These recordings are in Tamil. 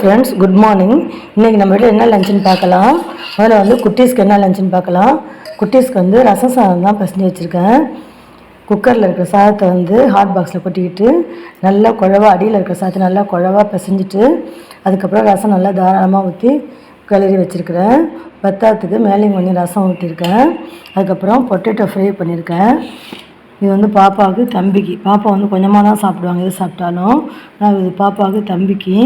Friends, good morning. இன்றைக்கி நம்ம வீட்டில் என்ன லஞ்சுன்னு பார்க்கலாம். முதல்ல வந்து குட்டீஸ்க்கு என்ன லஞ்சுன்னு பார்க்கலாம். குட்டீஸ்க்கு வந்து ரசம் சாதம் தான் பசஞ்சு வச்சுருக்கேன். குக்கரில் இருக்கிற சாதத்தை வந்து ஹாட் பாக்ஸில் கொட்டிக்கிட்டு நல்லா குழவா, அடியில் இருக்கிற சாதத்தை நல்லா குழவா பிசைஞ்சிட்டு அதுக்கப்புறம் ரசம் நல்லா தாராளமாக ஊற்றி கிளறி வச்சுருக்கிறேன். பத்தாத்துக்கு மேலேயும் கொஞ்சம் ரசம் ஊற்றிருக்கேன். அதுக்கப்புறம் பொட்டேட்டோ ஃப்ரை பண்ணியிருக்கேன். இது வந்து பாப்பாவுக்கு தம்பிக்கு, பாப்பா வந்து கொஞ்சமாக தான் சாப்பிடுவாங்க எது சாப்பிட்டாலும். ஆனால் இது பாப்பாவுக்கு தம்பிக்கு.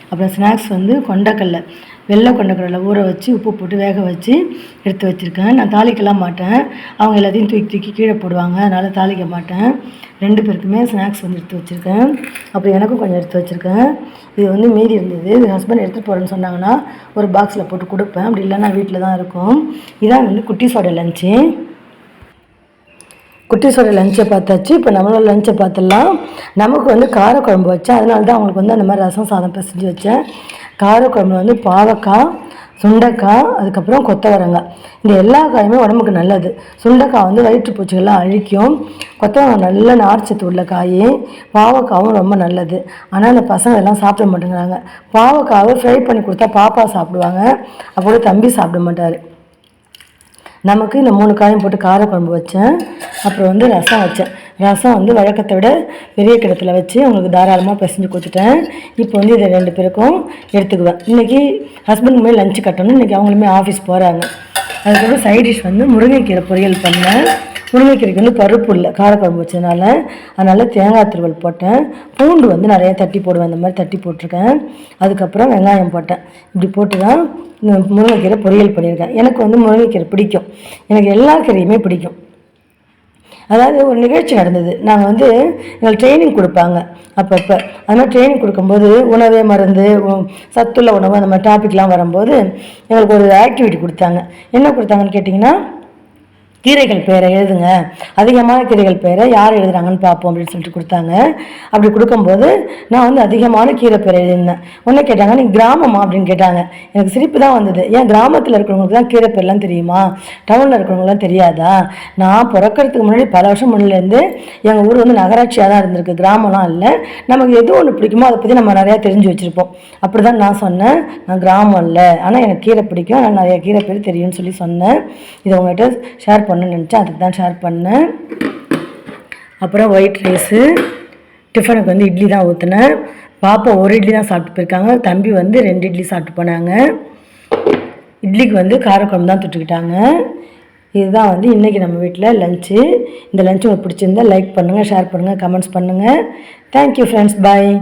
அப்புறம் ஸ்நாக்ஸ் வந்து கொண்டக்கடலை, வெள்ளை கொண்டக்கடலை ஊற வச்சு உப்பு போட்டு வேக வச்சு எடுத்து வச்சுருக்கேன். நான் தாளிக்கலாம் மாட்டேன், அவங்க எல்லாத்தையும் தூக்கி தூக்கி கீழே போடுவாங்க, அதனால் தாளிக்க மாட்டேன். 2 பேருக்குமே ஸ்நாக்ஸ் வந்து எடுத்து வச்சுருக்கேன். அப்புறம் எனக்கும் கொஞ்சம் எடுத்து வச்சுருக்கேன். இது வந்து மீதி இருந்தது, இது ஹஸ்பண்ட் எடுத்துகிட்டு போகிறேன்னு சொன்னாங்கன்னா ஒரு பாக்ஸில் போட்டு கொடுப்பேன். அப்படி இல்லைன்னா வீட்டில் தான் இருக்கும். இதான் வந்து குட்டீஸோட லஞ்சு. குட்டீஸோட லஞ்சை பார்த்தாச்சு. இப்போ நம்மளோட லஞ்சை பார்த்துடலாம். நமக்கு வந்து காரக்குழம்பு வச்சேன், அதனால தான் அவங்களுக்கு வந்து அந்த மாதிரி ரசம் சாதம் பசஞ்சு வச்சேன். காரக்குழம்பு வந்து பாவக்காய், சுண்டைக்காய், அதுக்கப்புறம் கொத்தவரங்காய். இந்த எல்லா காயுமே உடம்புக்கு நல்லது. சுண்டைக்காய் வந்து வயிற்றுப்பூச்சிகள்லாம் அழிக்கும். கொத்தவரங்காய் நல்ல நார்ச்சத்து உள்ள காய். பாவக்காவும் ரொம்ப நல்லது. ஆனால் அந்த பசங்க எல்லாம் சாப்பிட மாட்டேங்கிறாங்க. பாவக்காவை ஃப்ரை பண்ணி கொடுத்தா பாப்பா சாப்பிடுவாங்க, அப்போ தம்பி சாப்பிட மாட்டார். நமக்கு இந்த 3 காயும் போட்டு காரக்குழம்பு வச்சேன். அப்புறம் வந்து ரசம் வச்சேன். ரசம் வந்து வழக்கத்தை விட பெரிய கிடத்தில் வச்சு அவங்களுக்கு தாராளமாக பிசைஞ்சு கொடுத்துட்டேன். இப்போ வந்து இதை 2 பேருக்கும் எடுத்துக்குவேன். இன்றைக்கி ஹஸ்பண்டுமே லஞ்சு கட்டணும். இன்றைக்கி அவங்களுமே ஆஃபீஸ் போகிறாங்க. அதுக்கப்புறம் சைட் டிஷ் வந்து முருங்கைக்கீரை பொரியல் பண்ணேன். முருங்கைக்கீரைக்கு வந்து பருப்பு இல்லை, காரக்குழம்பு வச்சதுனால, அதனால் தேங்காய் துருவல் போட்டேன். பூண்டு வந்து நிறையா தட்டி போடுவேன், இந்த மாதிரி தட்டி போட்டிருக்கேன். அதுக்கப்புறம் வெங்காயம் போட்டேன். இப்படி போட்டு தான் முருங்கைக்கீரை பொரியல் பண்ணியிருக்கேன். எனக்கு வந்து முருங்கைக்கீரை பிடிக்கும், எனக்கு எல்லா கீரையுமே பிடிக்கும். அதாவது ஒரு நிகழ்ச்சி நடந்தது, நாங்கள் வந்து எங்களுக்கு ட்ரைனிங் கொடுப்பாங்க அப்பப்போ. அதனால் ட்ரைனிங் கொடுக்கும்போது உணவே மருந்து, சத்துள்ள உணவு, அந்த மாதிரி டாபிக்லாம் வரும்போது எங்களுக்கு ஒரு ஆக்டிவிட்டி கொடுத்தாங்க. என்ன கொடுத்தாங்கன்னு கேட்டிங்கன்னா, கீரைகள் பேரை எழுதுங்க, அதிகமான கீரைகள் பேரை யார் எழுதுறாங்கன்னு பார்ப்போம் அப்படின்னு சொல்லிட்டு கொடுத்தாங்க. அப்படி கொடுக்கும்போது நான் வந்து அதிகமான கீரை பேரை எழுதியிருந்தேன். ஒன்று கேட்டாங்க, நீங்கள் கிராமமா அப்படின்னு கேட்டாங்க. எனக்கு சிரிப்பு தான் வந்தது. ஏன் கிராமத்தில் இருக்கிறவங்களுக்கு தான் கீரை பேர்லாம் தெரியுமா, டவுனில் இருக்கிறவங்களாம் தெரியாதா? நான் பிறக்கிறதுக்கு முன்னாடி பல வருஷம் முன்னிலேருந்து எங்கள் ஊர் வந்து நகராட்சியாக தான் இருந்திருக்கு, கிராமம்லாம் இல்லை. நமக்கு எது ஒன்று பிடிக்குமோ அதை பற்றி நம்ம நிறையா தெரிஞ்சு வச்சுருப்போம். அப்படி தான் நான் சொன்னேன், நான் கிராமம் இல்லை, ஆனால் எனக்கு கீரை பிடிக்கும், நான் நிறைய கீரை பேர் தெரியும்னு சொல்லி சொன்னேன். இதை உங்கள்கிட்ட ஷேர் பண்ணணும்னு நினச்சேன், அதுக்கு தான் ஷேர் பண்ணேன். அப்புறம் ஒயிட் ரைஸு, டிஃபனுக்கு வந்து இட்லி தான் ஊற்றினேன். பாப்பா ஒரு இட்லி தான் சாப்பிட்டு போயிருக்காங்க, தம்பி வந்து 2 இட்லி சாப்பிட்டு போனாங்க. இட்லிக்கு வந்து காரக்குழம்பு தான் தொட்டுக்கிட்டாங்க. இதுதான் வந்து இன்றைக்கி நம்ம வீட்டில் லஞ்சு. இந்த லஞ்சு உங்களுக்கு பிடிச்சிருந்தால் லைக் பண்ணுங்கள், ஷேர் பண்ணுங்கள், கமெண்ட்ஸ் பண்ணுங்கள். தேங்க்யூ ஃப்ரெண்ட்ஸ், பாய்.